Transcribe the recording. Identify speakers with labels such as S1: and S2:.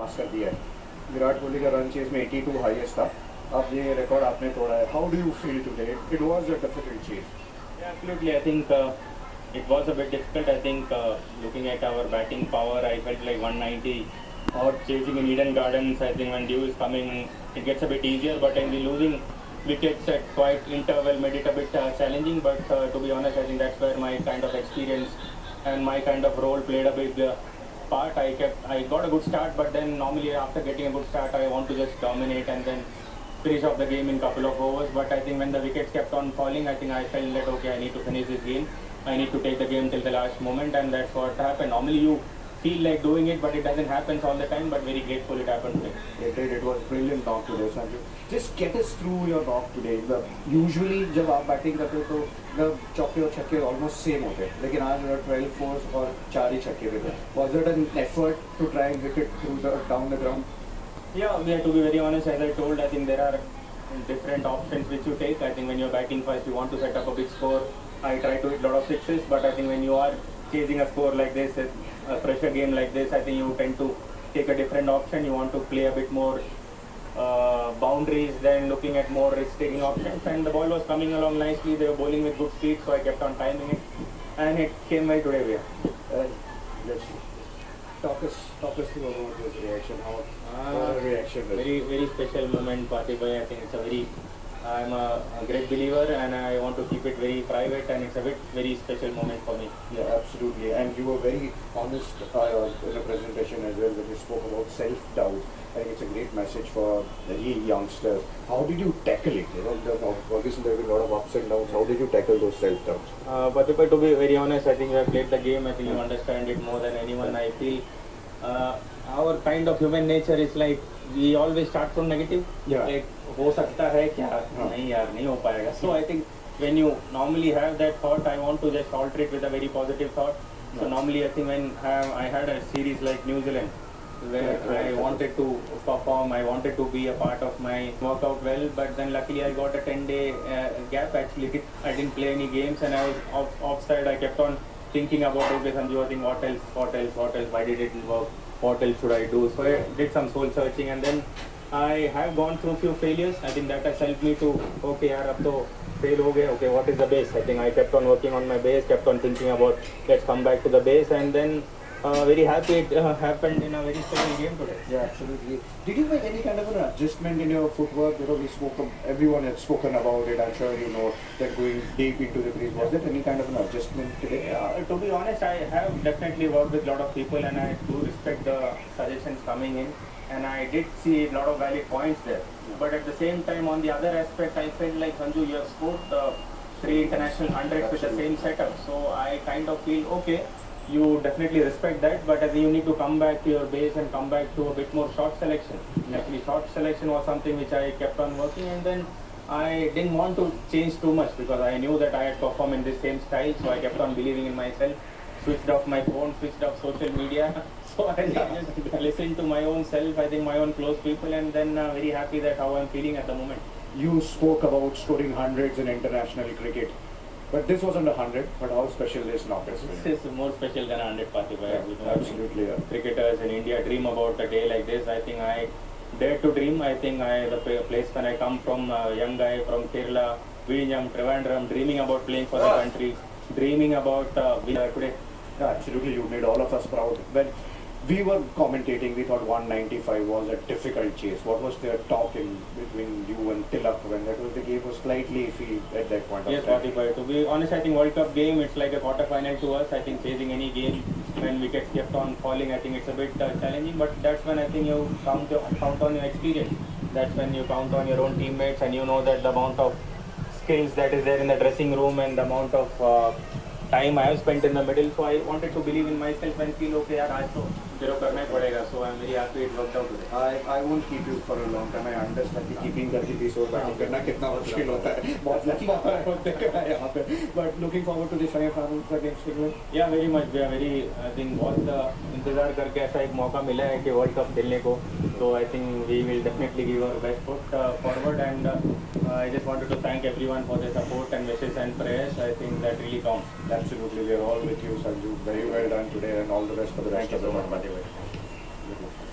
S1: पास कर दिया है. विराट कोहली का रन चेज में 82 हाईएस्ट था. अब ये रिकॉर्ड आपने तोड़ा है. How do you feel today? It was a difficult chase.
S2: Yeah, absolutely. I think it was a bit difficult. I think looking at our batting power, I felt like 190 or chasing in Eden Gardens. I think when dew is coming, it gets a bit easier. But in the losing wickets at quite interval made it a bit challenging. But to be honest, I think that's where my kind of experience and my kind of role played a big part. I got a good start, but then normally after getting a good start, I want to just dominate and then finish off the game in couple of overs. But I think when the wickets kept on falling, I think I felt that okay, I need to finish this game. I need to take the game till the last moment, and that's what happened. Normally you feel like doing it, but it doesn't happen all the time. But very grateful it happened today.
S1: It did. It was brilliant knock today, Sanju. Just get us through your knock today. Usually जब आप batting करते हो तो चौके और छक्के almost same होते हैं, लेकिन आज 12 fours और 4 ही छक्के थे. Was it an effort to try and hit it through down the ground?
S2: Yeah, to be very honest, as I told, I think there are different options which you take. I think when you're batting first, you want to set up a big score. I try to hit a lot of sixes, but I think when you are chasing a score like this, a pressure game like this, I think you tend to take a different option. You want to play a bit more boundaries than looking at more risk-taking options. And the ball was coming along nicely. They were bowling with good speed, so I kept on timing it, and it came well today.
S1: Let's talk us through about this reaction. What a reaction!
S2: Very special moment, Fatih bhai. I think it's a very I'm a great believer, and I want to keep it very private, and it's a very special moment for me.
S1: Yeah, absolutely. And you were very honest in the presentation as well when you spoke about self-doubt. I think it's a great message for the youngsters. How did you tackle it? Obviously there have been a lot of ups and downs. How did you tackle those self-doubts?
S2: But to be very honest, I think you have played the game. I think you understand it more than anyone. I feel our kind of human nature is like we always start from negative.
S1: Yeah.
S2: Like हो सकता है क्या? नहीं यार नहीं हो पाएगा. So I think when you normally have that thought, I want to just alter it with a very positive thought. So normally I think when I had a series like New Zealand, where I wanted to perform, I wanted to be a part of my workout well, but then luckily I got a 10-day gap actually. I didn't play any games and I was offside. I kept on thinking about, okay Sanju, I think what else, why did it not work, what else should I do? So I did some soul searching, and then I have gone through a few failures. I think that has helped me to, okay yaar, ab to fail ho gaye, okay what is the base? I think I kept on working on my base, kept on thinking about let's come back to the base, and then very happy it happened in a very special game today.
S1: Yeah, absolutely. Did you make any kind of an adjustment in your footwork? Everyone has spoken about it. I'm sure you know that going deep into the crease. Was there any kind of an adjustment today?
S2: To be honest, I have definitely worked with a lot of people, and I do respect the suggestions coming in, and I did see a lot of valid points there. But at the same time, on the other aspect, I felt like Sanju, you have scored 3 international hundreds with the same setup. So I kind of feel okay. You definitely respect that, but I think you need to come back to your base and come back to a bit more short selection. Actually, short selection was something which I kept on working, and then I didn't want to change too much because I knew that I had performed in this same style, so I kept on believing in myself. Switched off my phone, switched off social media. So I just listened to my own self, I think my own close people, and then very happy that how I'm feeling at the moment.
S1: You spoke about scoring hundreds in international cricket. But this wasn't 100, but how special this knock is?
S2: This is more special than 100, Fatih.
S1: Yeah, absolutely. Yeah.
S2: Cricketers in India dream about a day like this. I think I dare to dream. I think the place when I come from, a young guy from Kerala, Vinyam, Trivandrum, dreaming about playing for the country, dreaming about today.
S1: Yeah, absolutely. You made all of us proud. When we were commentating, we thought 195 was a difficult chase. What was their talk between you and Tilak when the game was slightly iffy at that point?
S2: Yes, 45. To be honest, I think World Cup game, it's like a quarter final to us. I think chasing any game when wickets kept on falling, I think it's a bit challenging. But that's when I think you count on your experience. That's when you count on your own teammates, and you know that the amount of skills that is there in the dressing room and the amount of time I have spent in the middle. So I wanted to believe in myself and feel okay yaar aaj to zero karna hi padega. So I'm very happy it worked out today.
S1: I won't keep you for a long time. I understand कि keeping करके 20 over batting करना कितना मुश्किल होता है. बहुत लंबा होता है यहाँ पे. But looking forward to the semi-finals against England.
S2: Yeah, very much. We are very. I think बहुत इंतजार करके ऐसा एक मौका मिला है कि वर्ल्ड कप खेलने को. So I think we will definitely give our best foot forward, and I just wanted to thank everyone for their support and wishes and prayers. I think that really counts.
S1: Absolutely, we are all with you, Sanju. Very well done today, and all the best for the rest of the month.
S2: Thank you so much, Fatih.